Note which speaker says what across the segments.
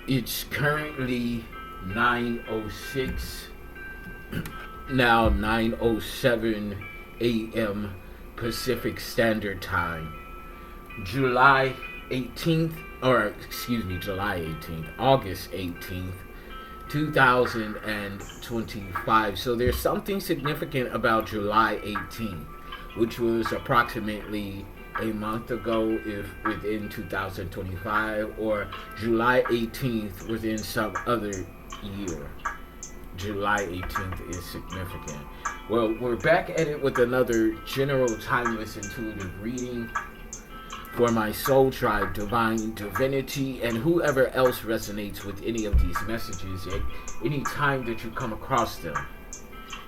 Speaker 1: It's currently 9:06, now 9:07 a.m. Pacific Standard Time. July 18th, August 18th, 2025. So there's something significant about July 18th, which was approximately a month ago, if within 2025, or July 18th within some other year. July 18th is significant. Well, we're back at it with another general timeless intuitive reading for my soul tribe, divine divinity, and whoever else resonates with any of these messages at any time that you come across them.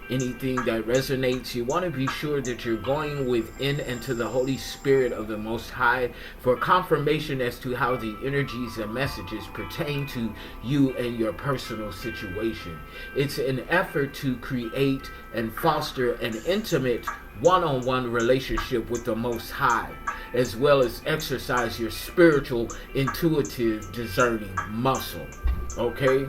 Speaker 1: Anything that resonates, you want to be sure that you're going within and to the Holy Spirit of the Most High for confirmation as to how the energies and messages pertain to you and your personal situation. It's an effort to create and foster an intimate one-on-one relationship with the Most High, as well as exercise your spiritual, intuitive, discerning muscle. Okay?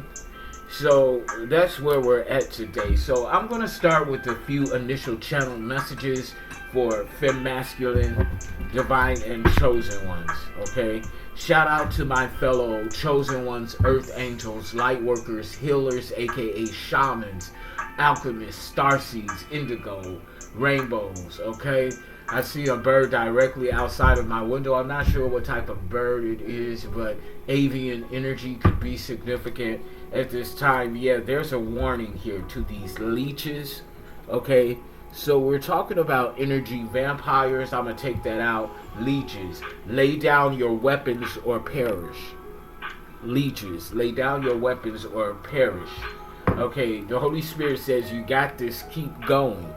Speaker 1: So that's where we're at today. So I'm going to start with a few initial channel messages for Fem Masculine, Divine, and Chosen Ones. Okay? Shout out to my fellow Chosen Ones, Earth Angels, Light Workers, Healers, aka Shamans, Alchemists, Starseeds, Indigo, Rainbows. Okay? I see a bird directly outside of my window. I'm not sure what type of bird it is, but avian energy could be significant at this time. Yeah, there's a warning here to these leeches. Okay, so we're talking about energy vampires. I'm gonna take that out. Leeches, lay down your weapons or perish. Leeches, lay down your weapons or perish. Okay, the Holy Spirit says you got this, keep going.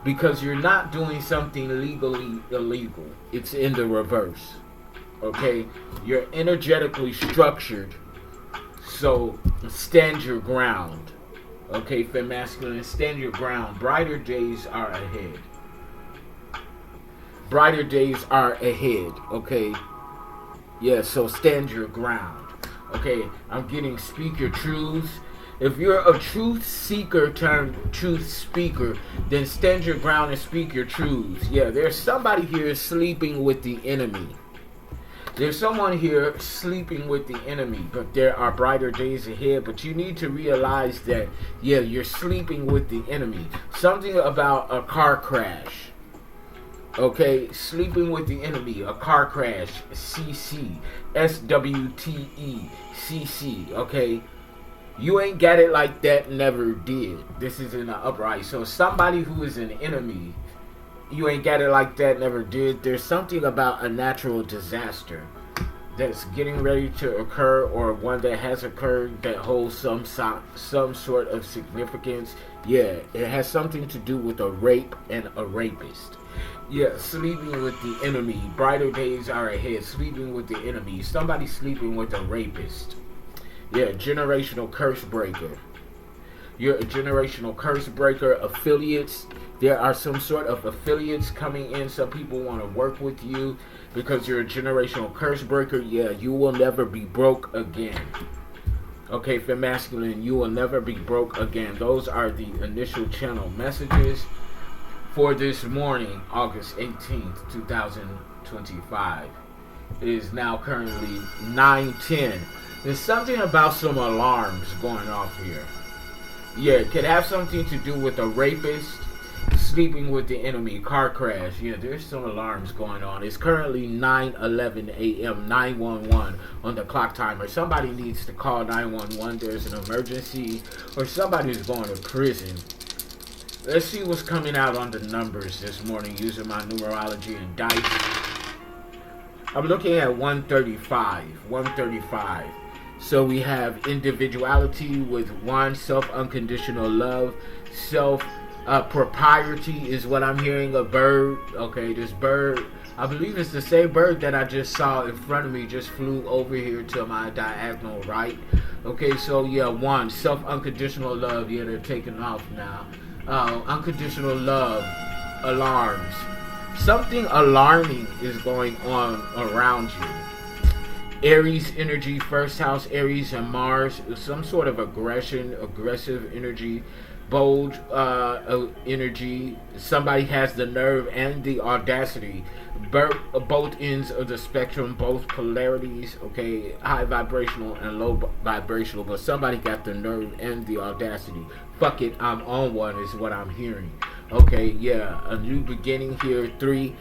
Speaker 1: Because you're not doing something legally illegal. It's in the reverse. Okay? You're energetically structured. So stand your ground. Okay, Fem Masculine, stand your ground. Brighter days are ahead. Brighter days are ahead. Okay? Yeah, so stand your ground. Okay, I'm getting speak your truths. If you're a truth seeker turned truth speaker, then stand your ground and speak your truths. Yeah, there's somebody here sleeping with the enemy. There's someone here sleeping with the enemy, but there are brighter days ahead. But you need to realize that, yeah, you're sleeping with the enemy. Something about a car crash. Okay, sleeping with the enemy, a car crash, CC, SWTE, CC, okay? You ain't got it like that, never did. This is in the upright. So somebody who is an enemy, you ain't got it like that, never did. There's something about a natural disaster that's getting ready to occur, or one that has occurred that holds some sort of significance. Yeah, it has something to do with a rape and a rapist. Yeah, sleeping with the enemy. Brighter days are ahead. Sleeping with the enemy. Somebody sleeping with a rapist. Yeah, generational curse breaker. You're a generational curse breaker. Affiliates. There are some sort of affiliates coming in. Some people want to work with you because you're a generational curse breaker. Yeah, you will never be broke again. Okay, Fem Masculine, you will never be broke again. Those are the initial channel messages for this morning, August 18th, 2025. It is now currently 9:10. There's something about some alarms going off here. Yeah, it could have something to do with a rapist, sleeping with the enemy, car crash. Yeah, there's some alarms going on. It's currently 9:11 a.m., 911 on the clock timer. Somebody needs to call 911. There's an emergency, or somebody's going to prison. Let's see what's coming out on the numbers this morning using my numerology and dice. I'm looking at 135. 135. So we have individuality with one, self-unconditional love, propriety is what I'm hearing, a bird. Okay, this bird, I believe it's the same bird that I just saw in front of me, just flew over here to my diagonal right. Okay, so yeah, one, self-unconditional love. Yeah, they're taking off now. Unconditional love, alarms. Something alarming is going on around you. Aries energy, first house, Aries and Mars, some sort of aggressive energy, bold energy. Somebody has the nerve and the audacity. Both ends of the spectrum, both polarities, okay, high vibrational and low vibrational, but somebody got the nerve and the audacity. Fuck it, I'm on one is what I'm hearing. Okay, yeah, a new beginning here. 3,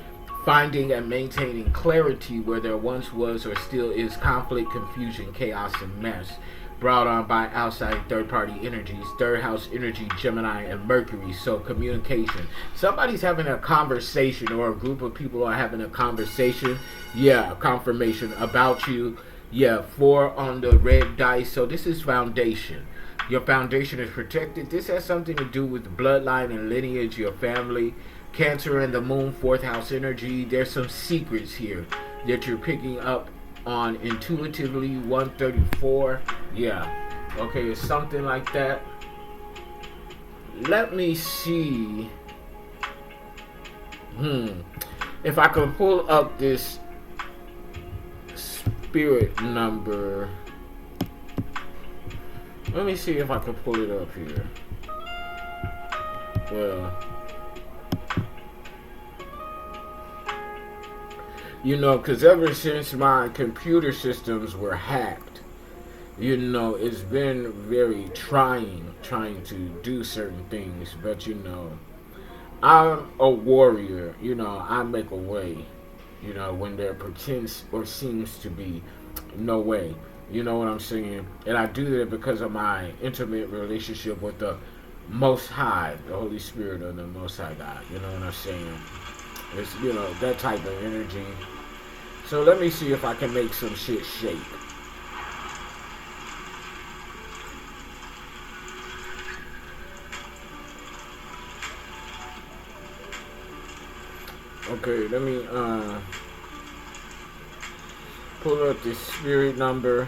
Speaker 1: finding and maintaining clarity where there once was or still is conflict, confusion, chaos, and mess, brought on by outside third-party energies. Third house energy, Gemini and Mercury. So communication. Somebody's having a conversation, or a group of people are having a conversation. Yeah, confirmation about you. Yeah, 4 on the red dice. So this is foundation. Your foundation is protected. This has something to do with bloodline and lineage, your family. Cancer and the moon, 4th house energy. There's some secrets here that you're picking up on intuitively. 134. Yeah. Okay, it's something like that. Let me see. If I can pull up this spirit number. Let me see if I can pull it up here. Well, you know, because ever since my computer systems were hacked, you know, it's been very trying to do certain things. But, you know, I'm a warrior. You know, I make a way, you know, when there pretends or seems to be no way. You know what I'm saying? And I do that because of my intimate relationship with the Most High, the Holy Spirit of the Most High God. You know what I'm saying? It's, you know, that type of energy. So let me see if I can make some shit shake. Okay, let me pull up this spirit number.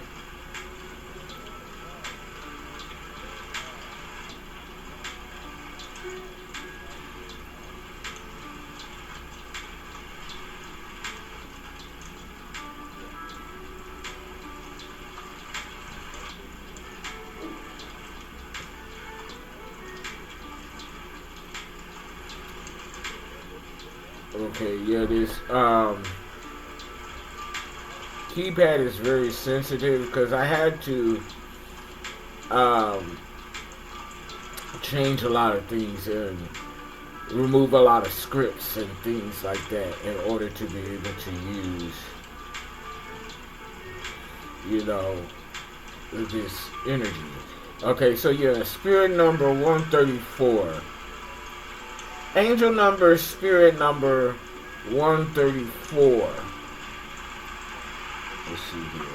Speaker 1: Okay, yeah, this keypad is very sensitive because I had to change a lot of things and remove a lot of scripts and things like that in order to be able to use, you know, this energy. Okay, so yeah, spirit number 134. Angel number, spirit number 134. Let's see here.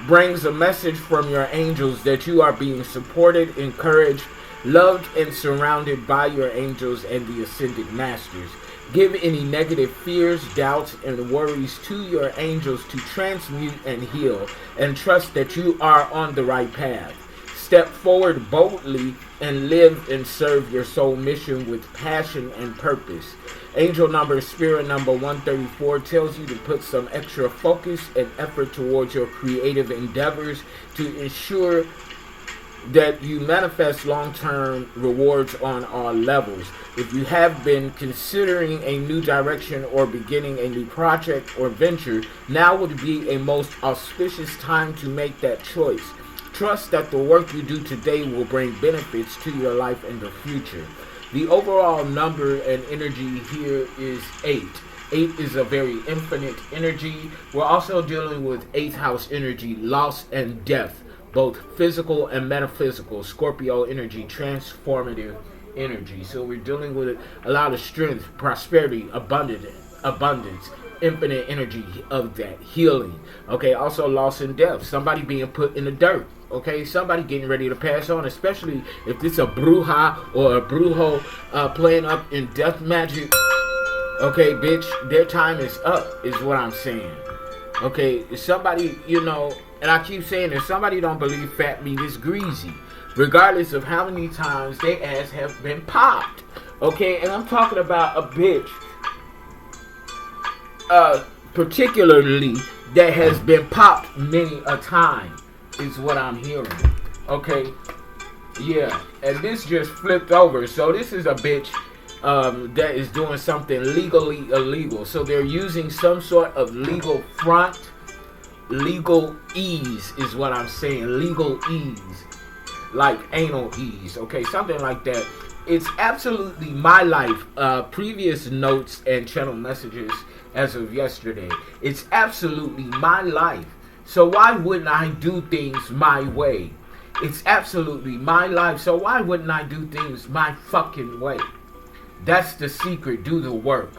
Speaker 1: Brings a message from your angels that you are being supported, encouraged, loved, and surrounded by your angels and the ascended masters. Give any negative fears, doubts, and worries to your angels to transmute and heal, and trust that you are on the right path. Step forward boldly and live and serve your soul mission with passion and purpose. Angel number, spirit number 134 tells you to put some extra focus and effort towards your creative endeavors to ensure that you manifest long-term rewards on all levels. If you have been considering a new direction or beginning a new project or venture, now would be a most auspicious time to make that choice. Trust that the work you do today will bring benefits to your life in the future. The overall number and energy here is 8. 8 is a very infinite energy. We're also dealing with 8th house energy, loss and death, both physical and metaphysical. Scorpio energy, transformative energy. So we're dealing with a lot of strength, prosperity, abundance, infinite energy of that healing. Okay, also loss and death. Somebody being put in the dirt. Okay, somebody getting ready to pass on, especially if this a bruja or a brujo playing up in death magic. Okay, bitch, their time is up, is what I'm saying. Okay, if somebody, you know, and I keep saying, if somebody don't believe fat meat is greasy, regardless of how many times they ass have been popped. Okay, and I'm talking about a bitch particularly that has been popped many a time, is what I'm hearing. Okay, yeah, and this just flipped over. So this is a bitch that is doing something legally illegal. So they're using some sort of legal front, legal ease is what I'm saying. Legal ease, like anal ease. Okay, something like that. It's absolutely my life. Previous notes and channel messages as of yesterday. It's absolutely my life. So why wouldn't I do things my way? It's absolutely my life. So why wouldn't I do things my fucking way? That's the secret. Do the work.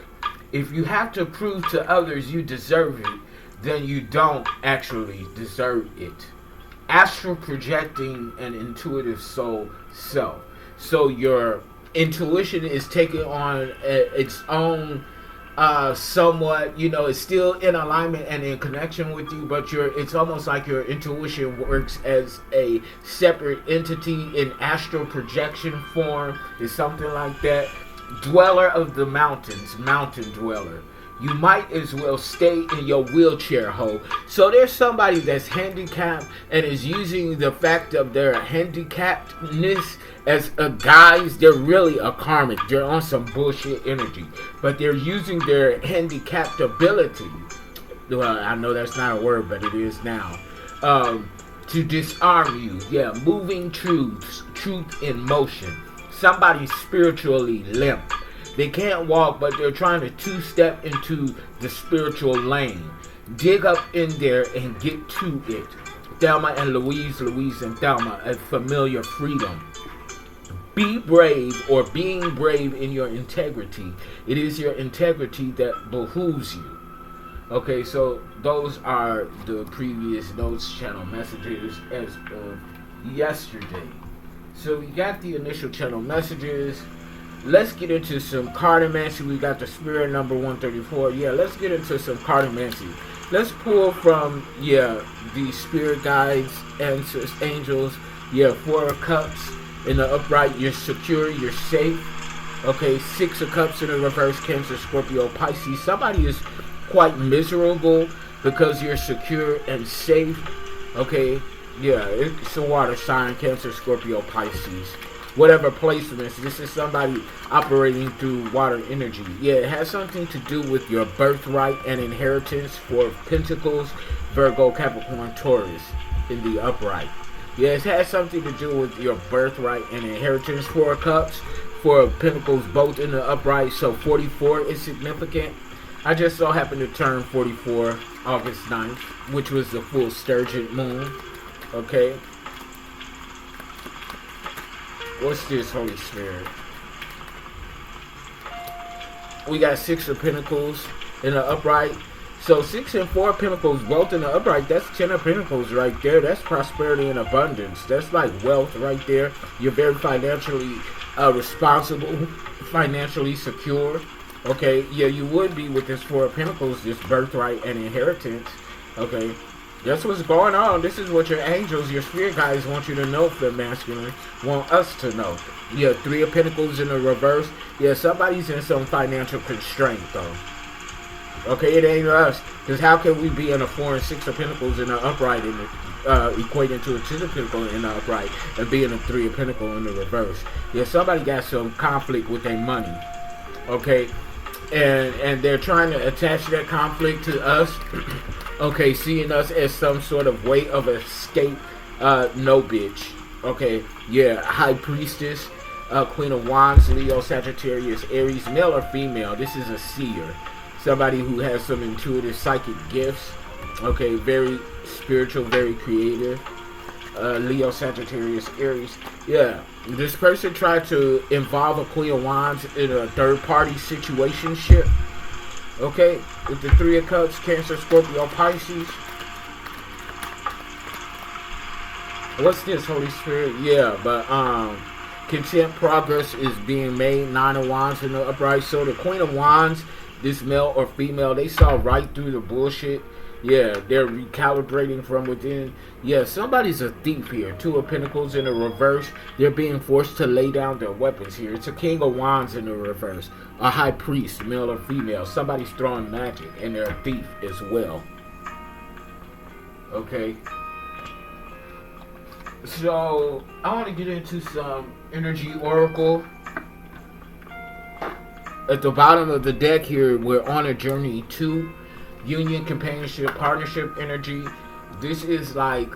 Speaker 1: If you have to prove to others you deserve it, then you don't actually deserve it. Astral projecting an intuitive soul self. So your intuition is taking on its own somewhat, it's still in alignment and in connection with you, but it's almost like your intuition works as a separate entity in astral projection form. Is something like that. Dweller of the mountains, mountain dweller. You might as well stay in your wheelchair, ho. So there's somebody that's handicapped and is using the fact of their handicappedness as a guise. They're really a karmic. They're on some bullshit energy. But they're using their handicapped ability. Well, I know that's not a word, but it is now. To disarm you. Yeah, moving truth in motion. Somebody's spiritually limp. They can't walk, but they're trying to two-step into the spiritual lane. Dig up in there and get to it. Thelma and Louise and Thelma, a familiar freedom. Be brave, or being brave in your integrity. It is your integrity that behooves you. Okay, so those are the previous notes, channel messages as of yesterday. So we got the initial channel messages. Let's get into some cartomancy. We got the spirit number 134. Yeah, let's get into some cartomancy. Let's pull from, the spirit guides, answers, angels. Yeah, 4 of cups in the upright. You're secure, you're safe. Okay, 6 of cups in the reverse. Cancer, Scorpio, Pisces. Somebody is quite miserable because you're secure and safe. Okay, yeah, it's a water sign. Cancer, Scorpio, Pisces. Whatever placements, this is somebody operating through water energy. Yeah, it has something to do with your birthright and inheritance. 4 of Pentacles, Virgo, Capricorn, Taurus in the upright. Yeah, it has something to do with your birthright and inheritance. 4 of Cups, 4 of Pentacles, both in the upright. So 44 is significant. I just so happened to turn 44 August 9th, which was the full Sturgeon moon. Okay. What's this, Holy Spirit? We got 6 of Pentacles in the upright. So 6 and 4 Pentacles both in the upright. That's 10 of Pentacles right there. That's prosperity and abundance. That's like wealth right there. You're very financially responsible, financially secure. Okay, yeah, you would be with this 4 of Pentacles, this birthright and inheritance. Okay. That's what's going on. This is what your angels, your spirit guides want you to know for the masculine. Want us to know. Yeah, 3 of Pentacles in the reverse. Yeah, somebody's in some financial constraint, though. Okay, it ain't us. Because how can we be in a 4 and 6 of Pentacles in the upright and equating to a 2 of Pentacles in the upright and being a 3 of Pentacles in the reverse? Yeah, somebody got some conflict with their money. Okay, and they're trying to attach that conflict to us. Okay, seeing us as some sort of way of escape. No, bitch. Okay, yeah, High Priestess, Queen of Wands, Leo, Sagittarius, Aries, male or female. This is a seer. Somebody who has some intuitive psychic gifts. Okay, very spiritual, very creative. Leo, Sagittarius, Aries. Yeah, this person tried to involve a Queen of Wands in a third-party situationship. Okay, with the 3 of Cups, Cancer, Scorpio, Pisces. What's this, Holy Spirit? Yeah, but content progress is being made. 9 of Wands in the upright. So the Queen of Wands, this male or female, they saw right through the bullshit. Yeah, they're recalibrating from within. Yeah, somebody's a thief here. Two of Pentacles in the reverse. They're being forced to lay down their weapons here. It's a King of Wands in the reverse. A High Priest, male or female. Somebody's throwing magic, and they're a thief as well. Okay. So, I want to get into some energy oracle. At the bottom of the deck here, we're on a journey to union, companionship, partnership energy. This is like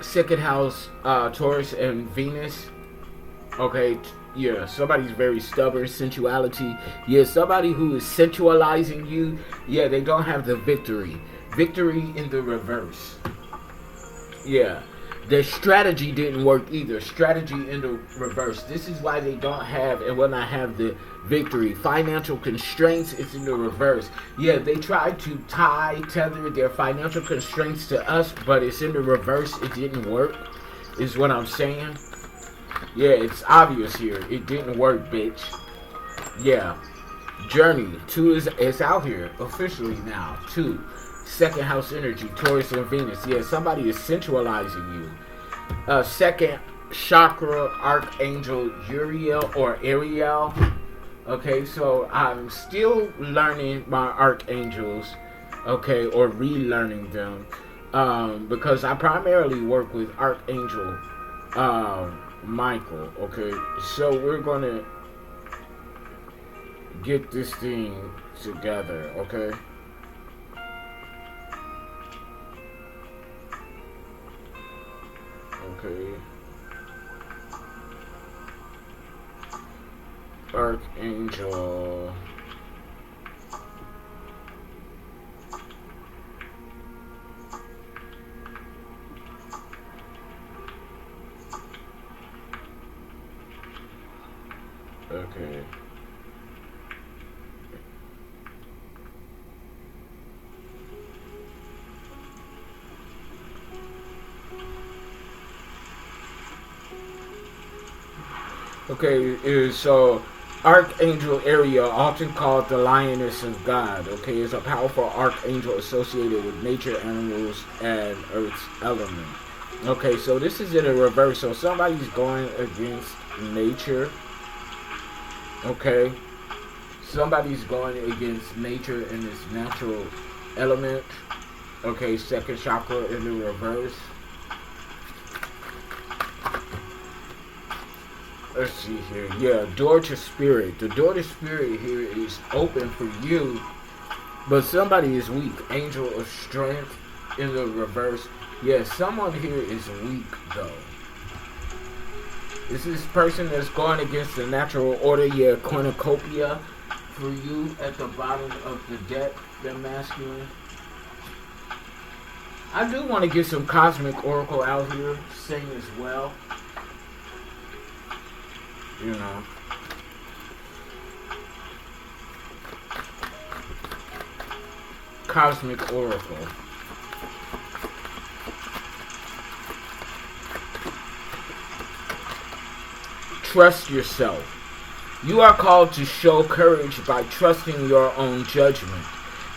Speaker 1: second house, Taurus and Venus. Okay, yeah, somebody's very stubborn, sensuality. Yeah, somebody who is sensualizing you. Yeah, they don't have the victory. Victory in the reverse. Yeah. Their strategy didn't work either. Strategy in the reverse. This is why they don't have and will not have the victory. Financial constraints is in the reverse. Yeah, they tried to tether their financial constraints to us, but it's in the reverse. It didn't work, is what I'm saying. Yeah, it's obvious here. It didn't work, bitch. Yeah. Journey. 2 is out here officially now. 2. Second house energy, Taurus and Venus. Yeah, somebody is sensualizing you. Second chakra, Archangel Uriel or Ariel. Okay, so I'm still learning my archangels, okay, or relearning them, because I primarily work with Archangel Michael. Okay, so we're gonna get this thing together. Okay. Okay. Archangel. Okay. Okay, so Archangel Ariel, often called the Lioness of God, okay, is a powerful archangel associated with nature, animals, and Earth's element. Okay, so this is in a reverse. So somebody's going against nature. Okay, somebody's going against nature and its natural element. Okay, second chakra in the reverse. Let's see here. Yeah, door to spirit. The door to spirit here is open for you, but somebody is weak. Angel of strength in the reverse. Yeah, someone here is weak though. This is person that's going against the natural order. Yeah, cornucopia for you at the bottom of the deck. The masculine. I do want to get some cosmic oracle out here, sing as well. You know. Cosmic oracle. Trust yourself. You are called to show courage by trusting your own judgment.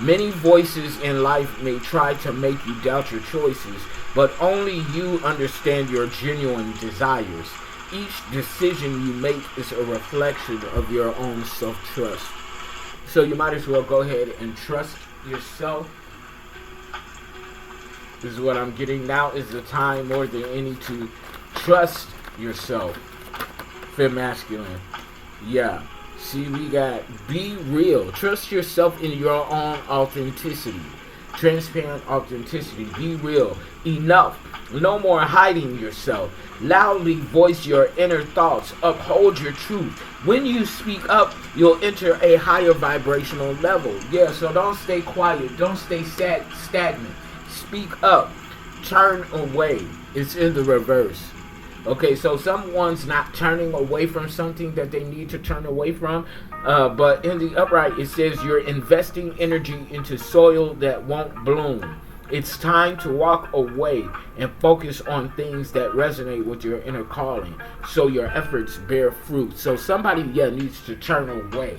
Speaker 1: Many voices in life may try to make you doubt your choices, but only you understand your genuine desires. Each decision you make is a reflection of your own self-trust. So you might as well go ahead and trust yourself. This is what I'm getting. Now is the time more than any to trust yourself. Fifth masculine. Yeah. See, we got be real. Trust yourself in your own authenticity. Transparent authenticity. Be real. Enough. No more hiding yourself. Loudly voice your inner thoughts. Uphold your truth. When you speak up, you'll enter a higher vibrational level. Yeah, so don't stay quiet. Don't stay stagnant. Speak up. Turn away. It's in the reverse. Okay, so someone's not turning away from something that they need to turn away from. But in the upright, it says you're investing energy into soil that won't bloom. It's time to walk away and focus on things that resonate with your inner calling, so your efforts bear fruit. So somebody, needs to turn away.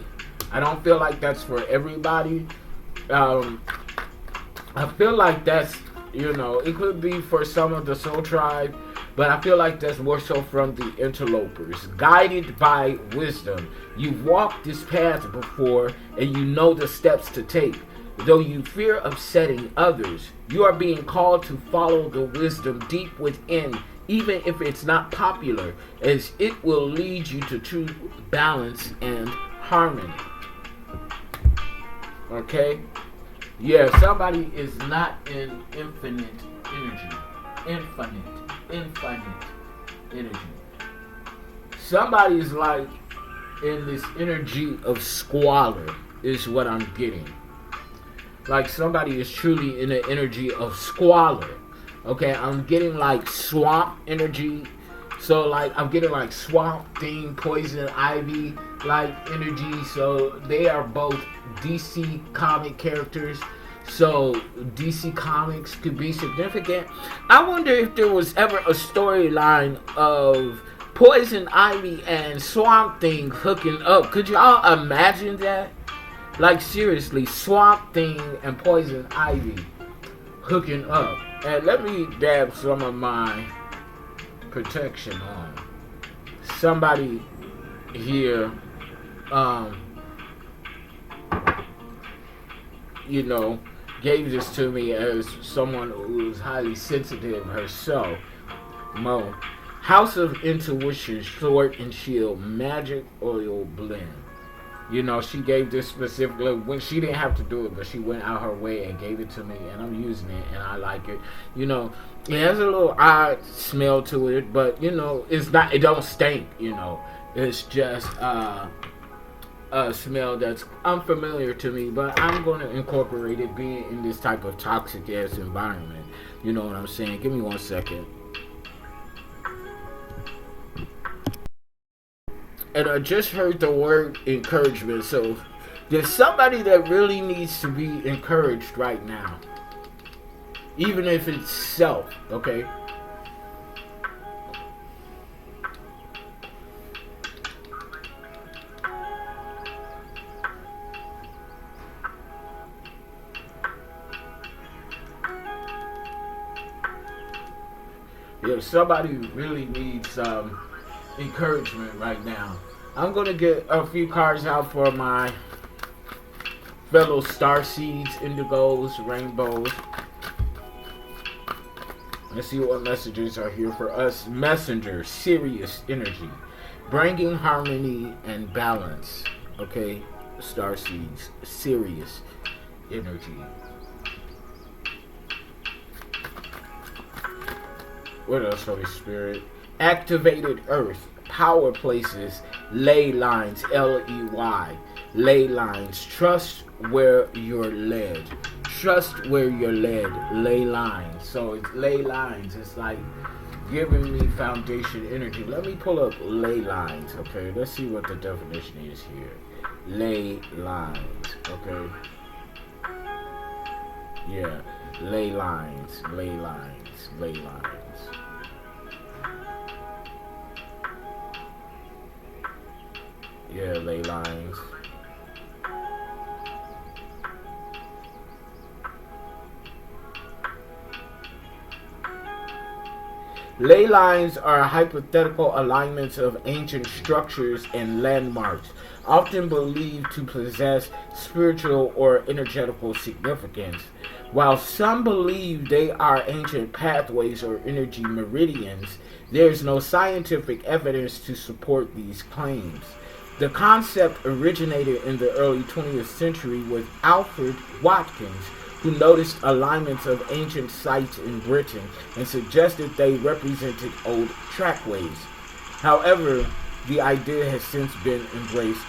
Speaker 1: I don't feel like that's for everybody. I feel like that's, you know, it could be for some of the soul tribe, but I feel like that's more so from the interlopers. Guided by wisdom, you've walked this path before and you know the steps to take. Though you fear upsetting others, you are being called to follow the wisdom deep within, even if it's not popular, as it will lead you to true balance and harmony. Okay? Yeah, somebody is not in infinite energy. Infinite energy. Somebody is like in this energy of squalor, is what I'm getting. Like somebody is truly in the energy of squalor. Okay, I'm getting like swamp energy. So like I'm getting like swamp thing, poison ivy like energy. So they are both DC comic characters. So DC Comics could be significant. I wonder if there was ever a storyline of Poison Ivy and Swamp Thing hooking up. Could y'all imagine that? Like seriously, Swamp Thing and Poison Ivy hooking up. And let me dab some of my protection on. Somebody here, you know, gave this to me as someone who is highly sensitive herself. Mo. House of Intuition, Sword and Shield, Magic Oil Blend. You know, she gave this specifically when she didn't have to do it, but she went out her way and gave it to me, and I'm using it, and I like it. You know, it has a little odd smell to it, but you know, it's not. It don't stink. You know, it's just a smell that's unfamiliar to me, but I'm going to incorporate it, being in this type of toxic ass environment. You know what I'm saying? Give me 1 second. And I just heard the word encouragement. So there's somebody that really needs to be encouraged right now, even if it's self. Okay. Yeah, somebody really needs encouragement right now. I'm gonna get a few cards out for my fellow Starseeds, Indigos, Rainbows. Let's see what messages are here for us. Messenger, serious energy, bringing harmony and balance. Okay, Starseeds, serious energy. What else, Holy Spirit? Activated Earth, power places, ley lines, Ley, ley lines. Trust where you're led. Trust where you're led. Ley lines. So it's ley lines. It's like giving me foundation energy. Let me pull up ley lines. Okay, let's see what the definition is here. Ley lines. Okay. Yeah, ley lines, ley lines, ley lines. Yeah, ley lines. Ley lines are hypothetical alignments of ancient structures and landmarks, often believed to possess spiritual or energetical significance. While some believe they are ancient pathways or energy meridians, there is no scientific evidence to support these claims. The concept originated in the early 20th century with Alfred Watkins, who noticed alignments of ancient sites in Britain and suggested they represented old trackways. However, the idea has since been embraced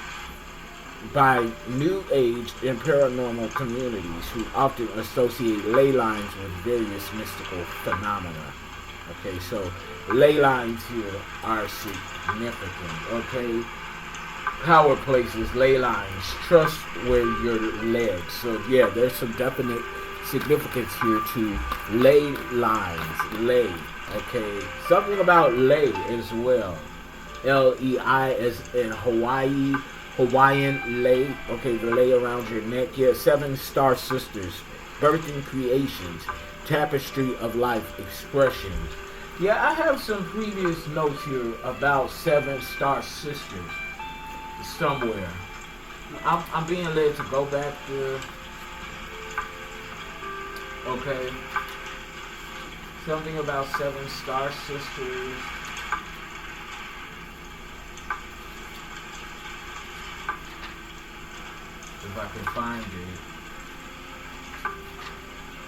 Speaker 1: by New Age and paranormal communities who often associate ley lines with various mystical phenomena. Okay, so ley lines here are significant. Okay, power places, ley lines, trust where you're led. So yeah, there's some definite significance here to ley lines, ley. Okay, something about ley as well. Lei as in Hawaiian lei. Okay, the lei around your neck. Yeah, 7 star sisters. birthing creations, tapestry of life expressions. Yeah, I have some previous notes here about 7 star sisters somewhere. I'm being led to go back there. Okay. Something about 7 star sisters. If I can find it.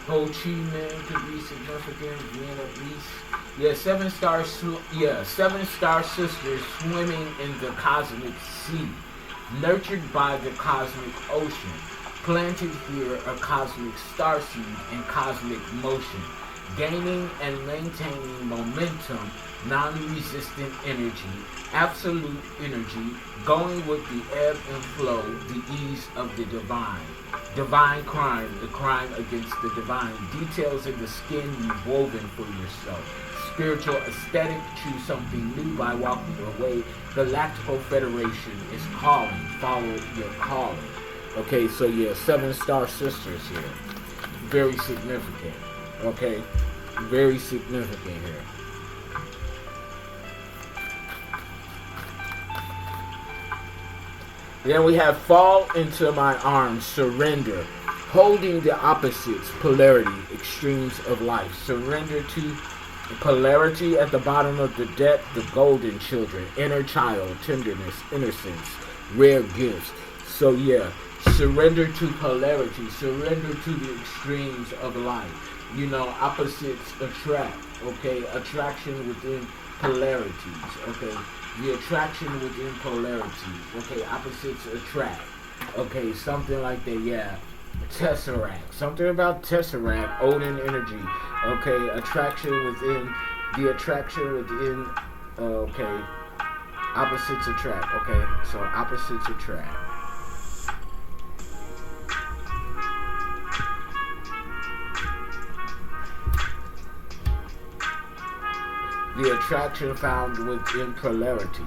Speaker 1: Ho Chi Minh could be significant. Being at least, yeah, 7 star. Yeah, 7 star sisters swimming in the cosmic sea, nurtured by the cosmic ocean, planted here a cosmic starseed in cosmic motion, gaining and maintaining momentum, non-resistant energy, absolute energy, going with the ebb and flow, the ease of the divine. Divine crime, the crime against the divine. Details in the skin you've woven for yourself. Spiritual aesthetic, choose something new by walking away. Galactical Federation is calling. Follow your calling. Okay, so yeah, 7 star sisters here. Very significant. Okay, very significant here. Then we have fall into my arms, surrender, holding the opposites, polarity, extremes of life. Surrender to polarity at the bottom of the depth, the golden children, inner child, tenderness, innocence, rare gifts. So yeah, surrender to polarity, surrender to the extremes of life. You know, opposites attract, okay? Attraction within polarities, okay? The attraction within polarities, okay? Opposites attract, okay? Something like that, yeah. Tesseract, something about Tesseract, Odin energy, okay? Attraction within, the attraction within, okay? Opposites attract, okay? So opposites attract. The attraction found within polarities.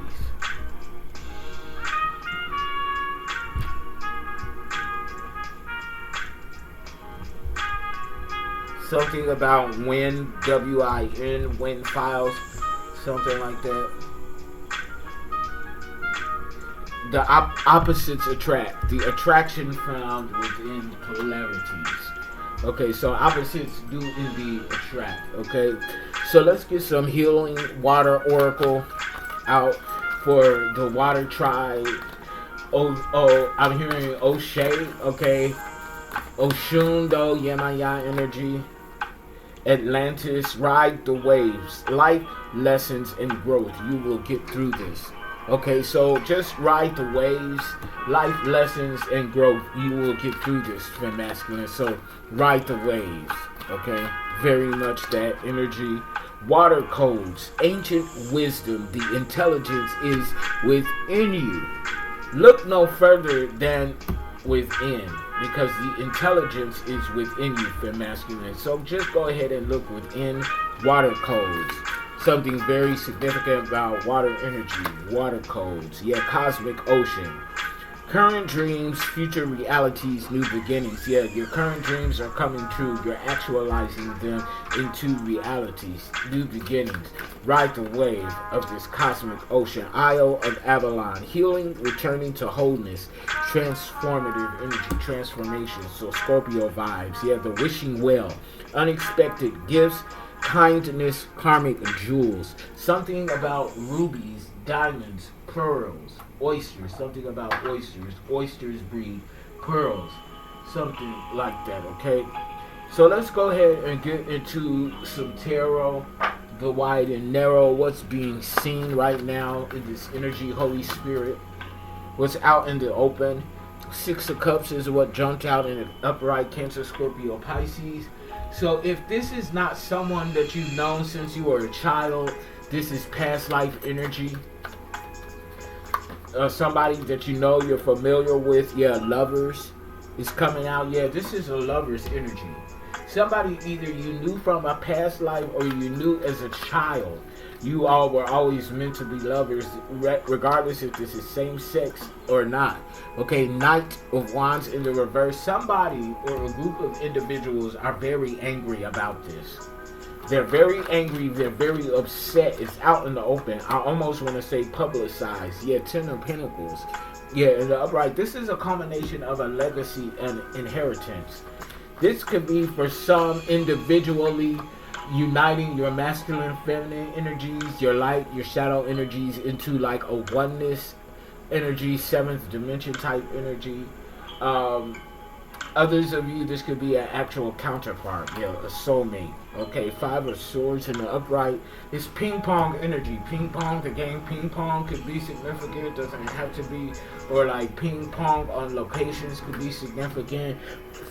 Speaker 1: Something about wind, W-I-N, wind files, something like that. The opposites attract. The attraction found within polarities. Okay, so opposites do indeed attract. Okay, so let's get some healing water oracle out for the water tribe. Oh, I'm hearing O'Shea. Okay, Oshundo, Yemaya energy. Atlantis, ride the waves. Life lessons and growth. You will get through this. Okay, so just ride the waves, life lessons and growth. You will get through this for masculine. So ride the waves. Okay, very much that energy. Water codes, ancient wisdom. The intelligence is within you. Look no further than within, because the intelligence is within you for masculine. So just go ahead and look within. Water codes. Something very significant about water energy, water codes, yeah, cosmic ocean. Current dreams, future realities, new beginnings. Yeah, your current dreams are coming true. You're actualizing them into realities, new beginnings. Ride the wave of this cosmic ocean. Isle of Avalon, healing, returning to wholeness, transformative energy, transformation. So Scorpio vibes. Yeah, the wishing well, unexpected gifts, kindness, karmic jewels. Something about rubies, diamonds, pearls, oysters. Something about oysters. Oysters breed pearls. Something like that, okay? So let's go ahead and get into some tarot. The wide and narrow. What's being seen right now in this energy, Holy Spirit. What's out in the open. 6 of Cups is what jumped out in an upright Cancer, Scorpio, Pisces. So if this is not someone that you've known since you were a child, this is past life energy. Somebody that you know you're familiar with, yeah, lovers is coming out. Yeah, this is a lover's energy. Somebody either you knew from a past life or you knew as a child. You all were always meant to be lovers, regardless if this is same sex or not. Okay, Knight of Wands in the reverse. Somebody or a group of individuals are very angry about this. They're very angry. They're very upset. It's out in the open. I almost want to say publicized. Yeah, Ten of Pentacles. Yeah, in the upright. This is a combination of a legacy and inheritance. This could be for some individually uniting your masculine, feminine energies, your light, your shadow energies into like a oneness energy, seventh dimension type energy. Others of you, this could be an actual counterpart, a soulmate. Okay, Five of Swords in the upright. It's ping pong energy. Ping pong, the game ping pong could be significant. It doesn't have to be, or like ping pong on locations could be significant.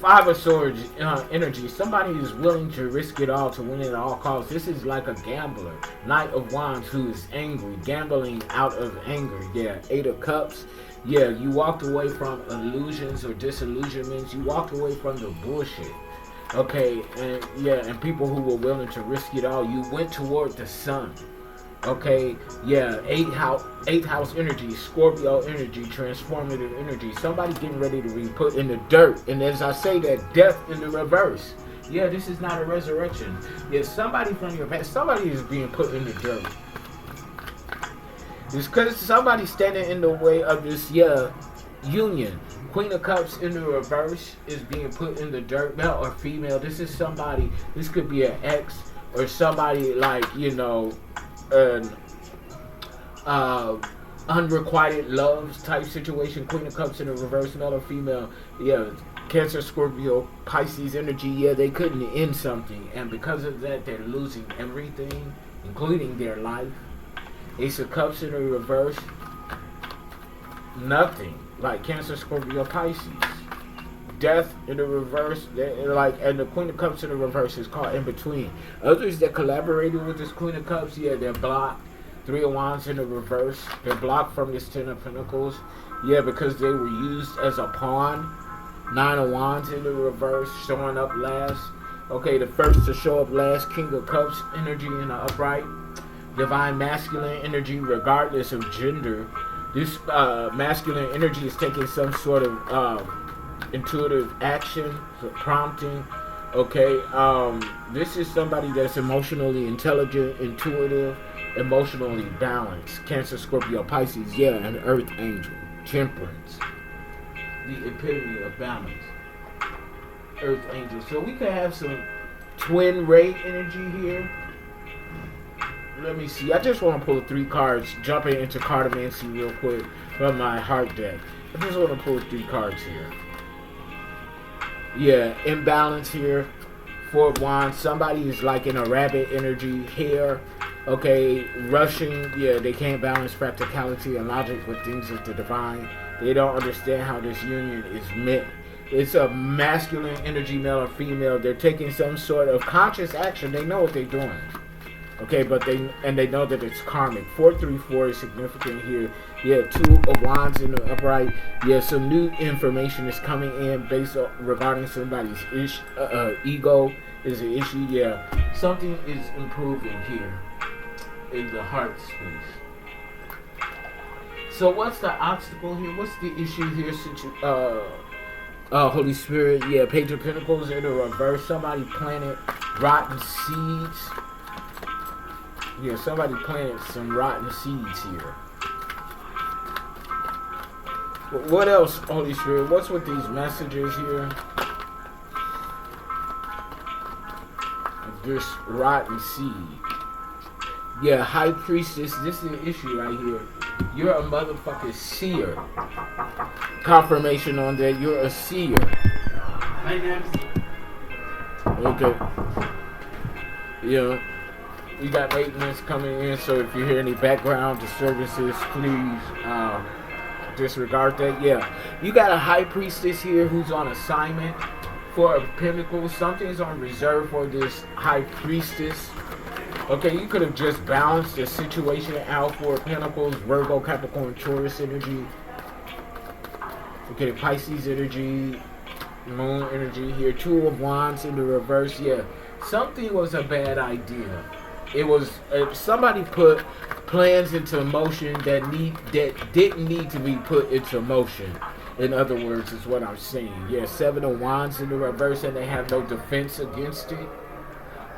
Speaker 1: Five of Swords energy. Somebody is willing to risk it all to win at all costs. This is like a gambler. Knight of Wands who is angry, gambling out of anger. Yeah, Eight of Cups. Yeah, you walked away from illusions or disillusionments. You walked away from the bullshit. Okay, and people who were willing to risk it all. You went toward the sun. Okay, yeah, eighth house energy, Scorpio energy, transformative energy. Somebody getting ready to be put in the dirt. And as I say that, death in the reverse. Yeah, this is not a resurrection. Yeah, somebody from your past, somebody is being put in the dirt. It's because somebody's standing in the way of this, union. Queen of Cups in the reverse is being put in the dirt, male or female. This is somebody, this could be an ex or somebody like, an unrequited love type situation. Queen of Cups in the reverse, male or female. Yeah, Cancer, Scorpio, Pisces energy. Yeah, they couldn't end something. And because of that, they're losing everything, including their life. Ace of Cups in the reverse. Nothing. Like Cancer, Scorpio, Pisces. Death in the reverse. And the Queen of Cups in the reverse is called in between. Others that collaborated with this Queen of Cups, they're blocked. Three of Wands in the reverse. They're blocked from this Ten of Pentacles. Yeah, because they were used as a pawn. Nine of Wands in the reverse, showing up last. Okay, the first to show up last, King of Cups energy in the upright. Divine masculine energy, regardless of gender. This masculine energy is taking some sort of intuitive action, prompting. Okay, this is somebody that's emotionally intelligent, intuitive, emotionally balanced. Cancer, Scorpio, Pisces, an earth angel. Temperance, the epitome of balance. Earth angel. So we could have some twin ray energy here. Let me see. I just want to pull 3 cards, jumping into cartomancy real quick from my heart deck. I just want to pull 3 cards here. Yeah, imbalance here. Four of Wands. Somebody is like in a rabbit energy here. Okay, rushing. Yeah, they can't balance practicality and logic with things of the divine. They don't understand how this union is meant. It's a masculine energy, male or female. They're taking some sort of conscious action. They know what they're doing. Okay, but they know that it's karmic. 434 is significant here. Yeah, Two of Wands in the upright. Yeah, some new information is coming in based on regarding somebody's ego is an issue. Yeah, something is improving here in the heart space. So what's the obstacle here? What's the issue here? Holy Spirit. Yeah, Page of Pentacles in the reverse. Somebody planted rotten seeds. Yeah, somebody planted some rotten seeds here. What else, Holy Spirit? What's with these messages here? This rotten seed. Yeah, High Priestess. This is the issue right here. You're a motherfucking seer. Confirmation on that. You're a seer. Okay. Yeah. We got maintenance coming in, so if you hear any background disturbances, please disregard that. Yeah, you got a High Priestess here who's on assignment for a pinnacle. Something's on reserve for this High Priestess. Okay, you could have just balanced the situation out for Pentacles, Virgo, Capricorn, Taurus energy. Okay, Pisces energy. Moon energy here. Two of Wands in the reverse. Yeah, something was a bad idea. It was somebody put plans into motion that didn't need to be put into motion. In other words, is what I'm saying. Yeah, Seven of Wands in the reverse, and they have no defense against it.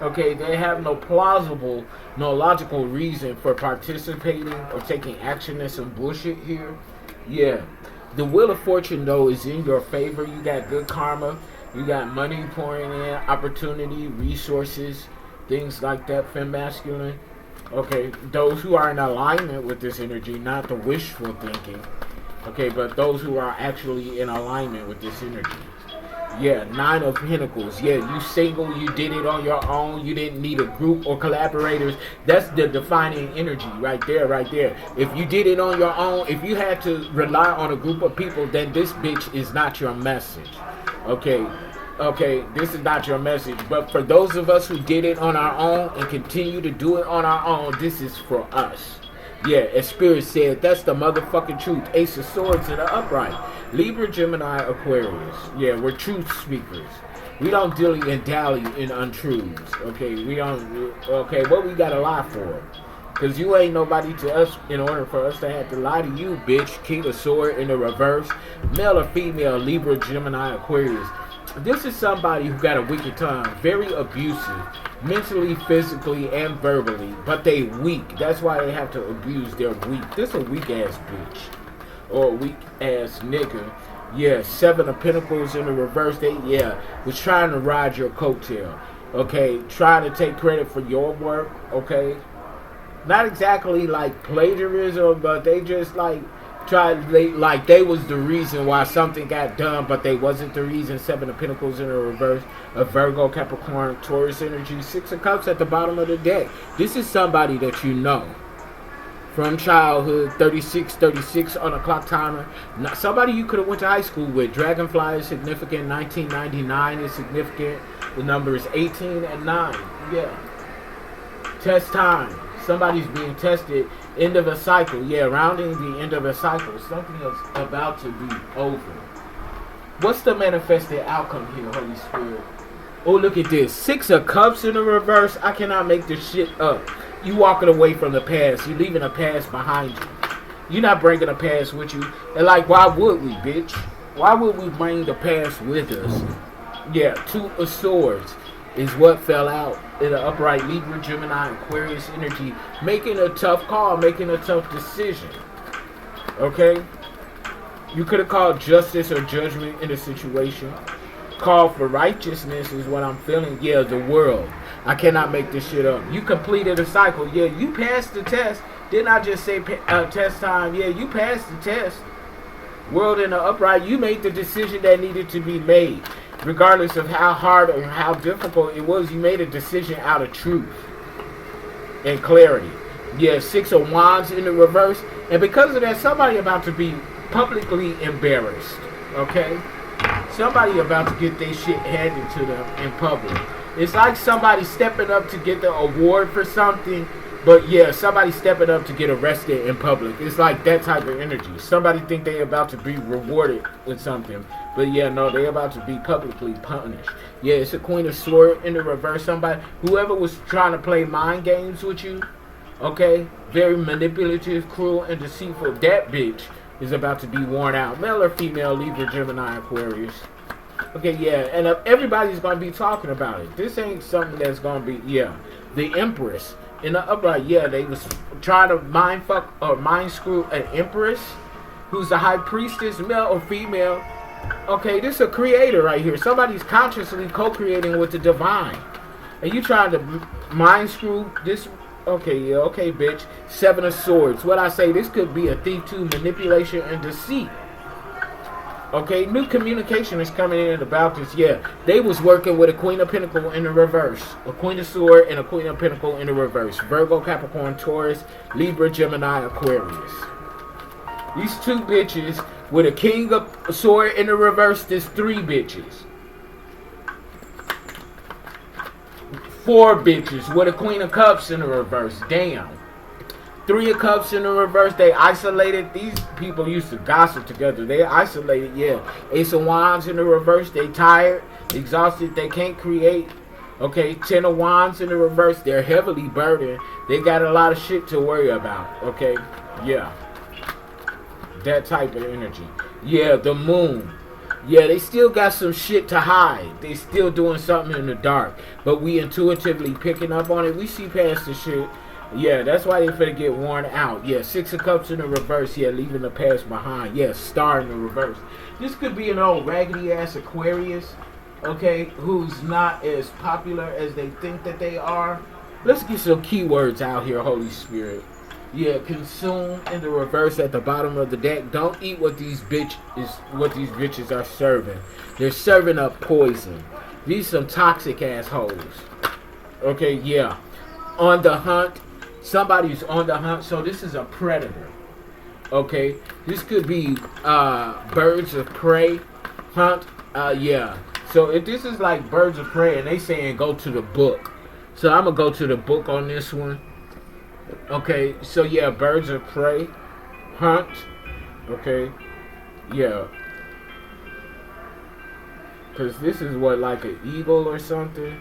Speaker 1: Okay, they have no plausible, no logical reason for participating or taking action in some bullshit here. Yeah. The Wheel of Fortune, though, is in your favor. You got good karma. You got money pouring in, opportunity, resources, things like that, femme masculine. Okay, those who are in alignment with this energy, not the wishful thinking. Okay, but those who are actually in alignment with this energy. Yeah, Nine of Pentacles. Yeah, you single, you did it on your own. You didn't need a group or collaborators. That's the defining energy right there, right there. If you did it on your own, if you had to rely on a group of people, then this bitch is not your message. Okay, this is not your message. But for those of us who did it on our own and continue to do it on our own, this is for us. Yeah, as Spirit said, that's the motherfucking truth. Ace of Swords in the upright. Libra, Gemini, Aquarius. Yeah, we're truth speakers. We don't dilly and dally in untruths. Okay, we don't. Okay, what we gotta lie for? Because you ain't nobody to us in order for us to have to lie to you, bitch. King of Sword in the reverse. Male or female, Libra, Gemini, Aquarius. This is somebody who got a wicked tongue. Very abusive. Mentally, physically, and verbally. But they weak. That's why they have to abuse. They're weak. This a weak ass bitch. Or a weak ass nigga. Yeah, Seven of Pentacles in the reverse. They, was trying to ride your coattail. Okay, trying to take credit for your work. Okay. Not exactly like plagiarism, but they just like they was the reason why something got done, but they wasn't the reason. Seven of Pentacles in the reverse. A Virgo, Capricorn, Taurus energy. Six of Cups at the bottom of the deck. This is somebody that you know from childhood. 36 on a clock timer. Somebody you could have went to high school with. Dragonfly is significant. 1999 is significant. The number is 18 and 9. Yeah. Test time. Somebody's being tested. End of a cycle. Yeah, rounding the end of a cycle. Something is about to be over. What's the manifested outcome here, Holy Spirit? Oh, look at this. Six of Cups in the reverse. I cannot make this shit up. You walking away from the past. You leaving the past behind you. You're not bringing the past with you. And like, why would we, bitch? Why would we bring the past with us? Yeah, Two of Swords is what fell out in the upright. Libra, Gemini, Aquarius energy. Making a tough call. Making a tough decision. Okay? You could have called justice or judgment in a situation. Call for righteousness is what I'm feeling. Yeah, the world. I cannot make this shit up. You completed a cycle. Yeah, you passed the test. Didn't I just say test time? Yeah, you passed the test. World in the upright. You made the decision that needed to be made. Regardless of how hard or how difficult it was, you made a decision out of truth and clarity. Yeah, Six of Wands in the reverse. And because of that, somebody about to be publicly embarrassed. Okay? Somebody about to get their shit handed to them in public. It's like somebody stepping up to get the award for something. But yeah, somebody stepping up to get arrested in public. It's like that type of energy. Somebody think they about to be rewarded with something. But yeah, no, they about to be publicly punished. Yeah, it's a Queen of Swords in the reverse. Somebody, whoever was trying to play mind games with you, okay, very manipulative, cruel, and deceitful, that bitch is about to be worn out. Male or female, Libra, Gemini, Aquarius. Okay, yeah, and everybody's going to be talking about it. This ain't something that's going to be, yeah. The Empress. In the upright, yeah, they was trying to mind fuck or mind screw an empress who's the high priestess, male or female. Okay, this is a creator right here. Somebody's consciously co-creating with the divine. And you trying to mind screw this? Okay, yeah, okay, bitch. Seven of Swords. What I say, this could be a thief too, manipulation and deceit. Okay, new communication is coming in about this. Yeah, they was working with a Queen of Pentacles in the reverse. A Queen of Swords and a Queen of Pentacles in the reverse. Virgo, Capricorn, Taurus, Libra, Gemini, Aquarius. These two bitches with a King of Swords in the reverse. There's three bitches. Four bitches with a Queen of Cups in the reverse. Damn. Three of Cups in the reverse. They isolated. These people used to gossip together. They isolated. Yeah. Ace of Wands in the reverse. They tired, exhausted. They can't create. Okay. Ten of Wands in the reverse. They're heavily burdened. They got a lot of shit to worry about. Okay. Yeah. That type of energy. Yeah. The Moon. Yeah, they still got some shit to hide. They still doing something in the dark. But we intuitively picking up on it. We see past the shit. Yeah, that's why they finna get worn out. Yeah, Six of Cups in the reverse. Yeah, leaving the past behind. Yeah, Star in the reverse. This could be an old raggedy ass Aquarius, okay, who's not as popular as they think that they are. Let's get some keywords out here, Holy Spirit. Yeah, consume in the reverse at the bottom of the deck. Don't eat what these bitches are serving. They're serving up poison. These some toxic assholes. Okay, yeah. On the hunt. Somebody's on the hunt. So this is a predator. Okay. This could be birds of prey. Hunt. Yeah. So if this is like birds of prey and they saying go to the book. So I'm going to go to the book on this one. Okay, so yeah, birds of prey, hunt, okay, yeah, because this is what, like an eagle or something,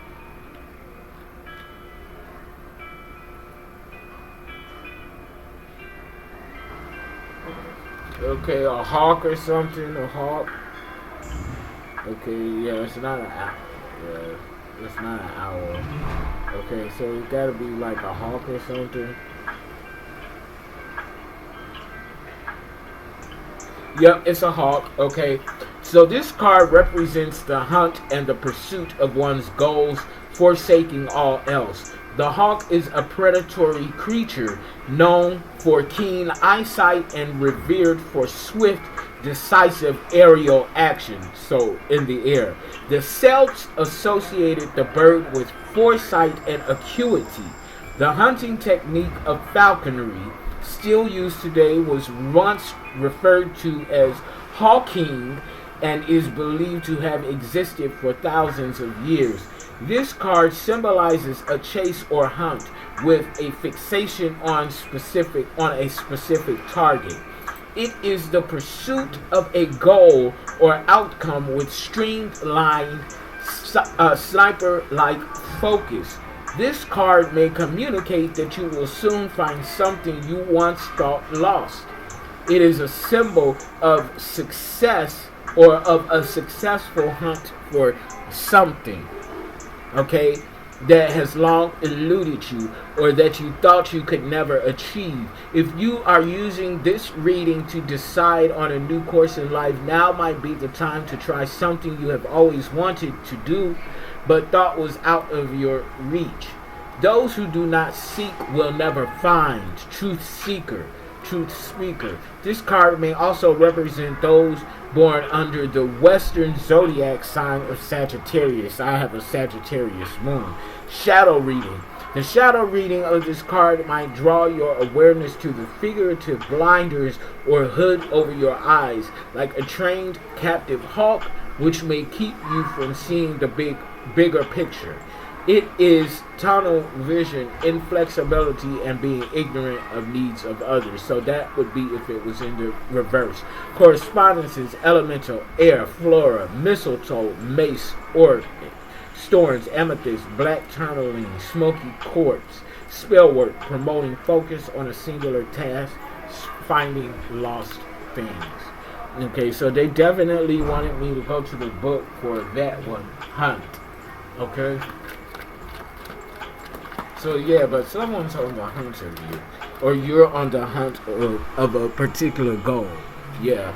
Speaker 1: okay, a hawk or something, a hawk, okay, yeah, it's not an owl, yeah, it's not an owl. Okay, so it gotta be like a hawk or something. Yep, it's a hawk. Okay, so this card represents the hunt and the pursuit of one's goals, forsaking all else. The hawk is a predatory creature known for keen eyesight and revered for swift, decisive aerial action, so in the air. The Celts associated the bird with foresight and acuity. The hunting technique of falconry, still used today, was once referred to as hawking and is believed to have existed for thousands of years. This card symbolizes a chase or hunt with a fixation on a specific target. It is the pursuit of a goal or outcome with streamlined, sniper-like focus. This card may communicate that you will soon find something you once thought lost. It is a symbol of success or of a successful hunt for something, okay, that has long eluded you or that you thought you could never achieve. If you are using this reading to decide on a new course in life, now might be the time to try something you have always wanted to do but thought was out of your reach. Those who do not seek will never find. Truth seeker, truth speaker. This card may also represent those born under the Western zodiac sign of Sagittarius. I have a Sagittarius moon. Shadow reading. The shadow reading of this card might draw your awareness to the figurative blinders or hood over your eyes, like a trained captive hawk, which may keep you from seeing the bigger picture. It is tunnel vision, inflexibility, and being ignorant of needs of others. So that would be if it was in the reverse. Correspondences, elemental, air, flora, mistletoe, mace, orchid, storms, amethyst, black tourmaline, smoky quartz, spellwork, promoting focus on a singular task, finding lost things. Okay, so they definitely wanted me to go to the book for that one, hunt. Okay? So yeah, but someone's on the hunt of you, or you're on the hunt of a particular goal. Yeah,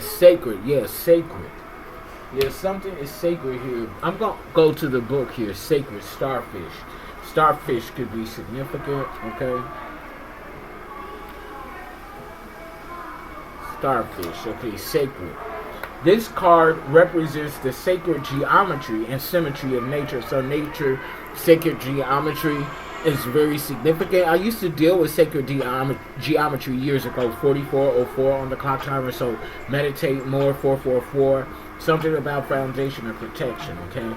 Speaker 1: sacred. Yeah, sacred. Yeah, something is sacred here. I'm gonna go to the book here. Sacred starfish. Starfish could be significant. Okay. Starfish. Okay, sacred. This card represents the sacred geometry and symmetry of nature. So nature, sacred geometry is very significant. I used to deal with sacred geometry years ago, 4404 on the clock timer. So meditate more, 444. Something about foundation and protection, okay?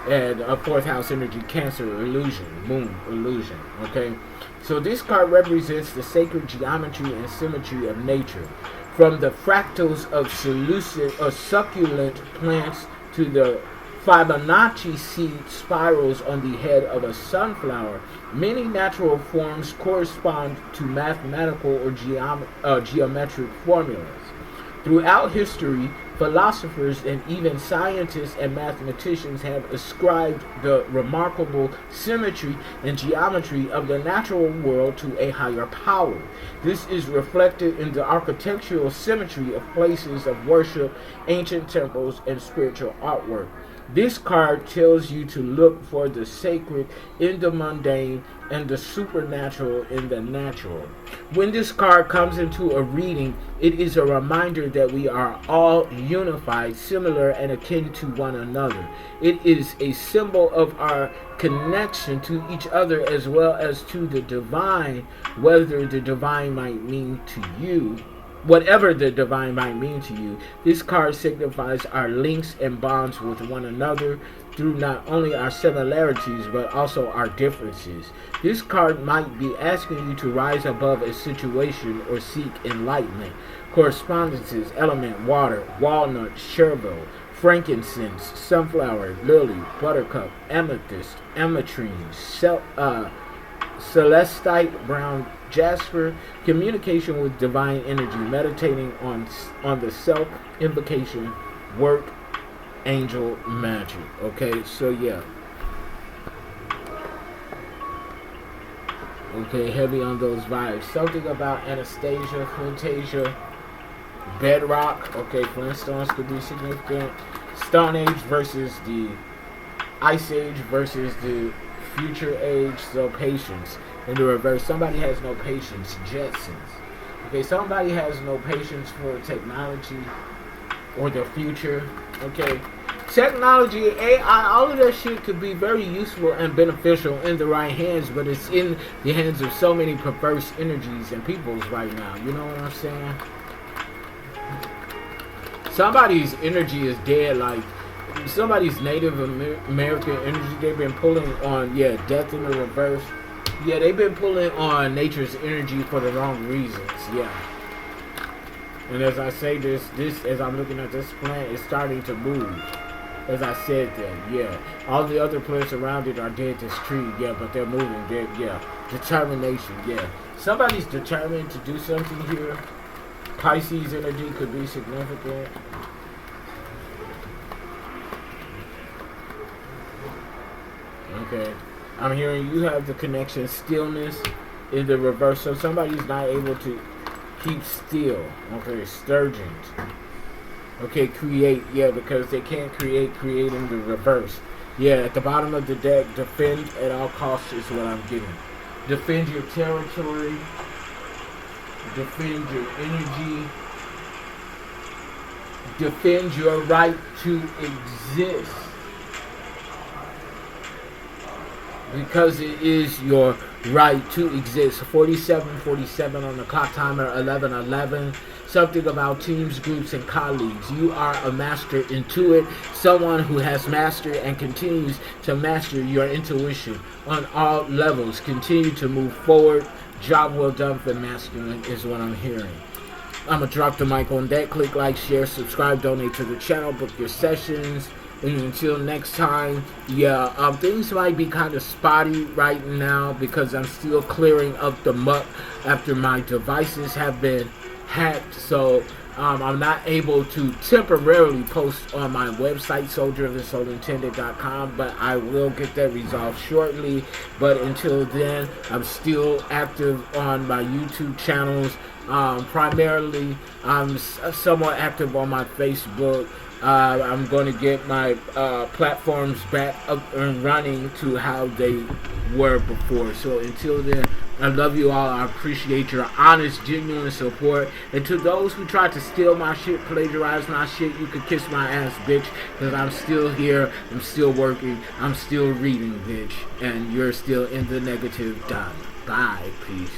Speaker 1: And a fourth house energy, Cancer, illusion, moon, illusion. Okay, so this card represents the sacred geometry and symmetry of nature, from the fractals of succulent plants to the Fibonacci seed spirals on the head of a sunflower. Many natural forms correspond to mathematical or geometric formulas. Throughout history, philosophers and even scientists and mathematicians have ascribed the remarkable symmetry and geometry of the natural world to a higher power. This is reflected in the architectural symmetry of places of worship, ancient temples, and spiritual artwork. This card tells you to look for the sacred in the mundane and the supernatural in the natural. When this card comes into a reading, it is a reminder that we are all unified, similar, and akin to one another. It is a symbol of our connection to each other as well as to the divine, whether the divine might mean to you. Whatever the divine might mean to you, this card signifies our links and bonds with one another through not only our similarities but also our differences. This card might be asking you to rise above a situation or seek enlightenment. Correspondences: element water, walnut, chervil, frankincense, sunflower, lily, buttercup, amethyst, ametrine, celestite, brown jasper. Communication with divine energy, meditating on the self, invocation, work, angel magic. Okay, so yeah. Okay, heavy on those vibes. Something about Anastasia, Fantasia, Bedrock. Okay, Flintstones could be significant. Stone Age versus the Ice Age versus the Future Age. So patience. In the reverse, somebody has no patience. Jetsons. Okay, somebody has no patience for technology or the future. Okay, technology, AI, all of that shit could be very useful and beneficial in the right hands, but it's in the hands of so many perverse energies and peoples right now. You know what I'm saying? Somebody's energy is dead, like somebody's Native American energy. They've been pulling on, death in the reverse. Yeah, they've been pulling on nature's energy for the wrong reasons. Yeah. And as I say this as I'm looking at this plant, it's starting to move. As I said that, yeah. All the other plants around it are dead. This tree, yeah, but they're moving. Determination, yeah. Somebody's determined to do something here. Pisces energy could be significant. Okay. I'm hearing you have the connection, stillness in the reverse. So somebody's not able to keep still. Okay, sturgeons. Okay, create, because they can't create in the reverse. Yeah, at the bottom of the deck, defend at all costs is what I'm getting. Defend your territory. Defend your energy. Defend your right to exist. Because it is your right to exist. 47:47 on the clock timer, 11:11. Something about teams, groups, and colleagues. You are a master intuit, someone who has mastered and continues to master your intuition on all levels. Continue to move forward. Job well done for masculine is what I'm hearing. I'm going to drop the mic on that. Click like, share, subscribe, donate to the channel, book your sessions. And until next time, things might be kind of spotty right now because I'm still clearing up the muck after my devices have been hacked. So I'm not able to temporarily post on my website, soldierofthesoulintended.com, but I will get that resolved shortly. But until then, I'm still active on my YouTube channels. Primarily, I'm somewhat active on my Facebook. I'm going to get my platforms back up and running to how they were before. So until then, I love you all. I appreciate your honest, genuine support. And to those who tried to steal my shit, plagiarize my shit, you can kiss my ass, bitch. Because I'm still here. I'm still working. I'm still reading, bitch. And you're still in the negative dot. Bye. Peace.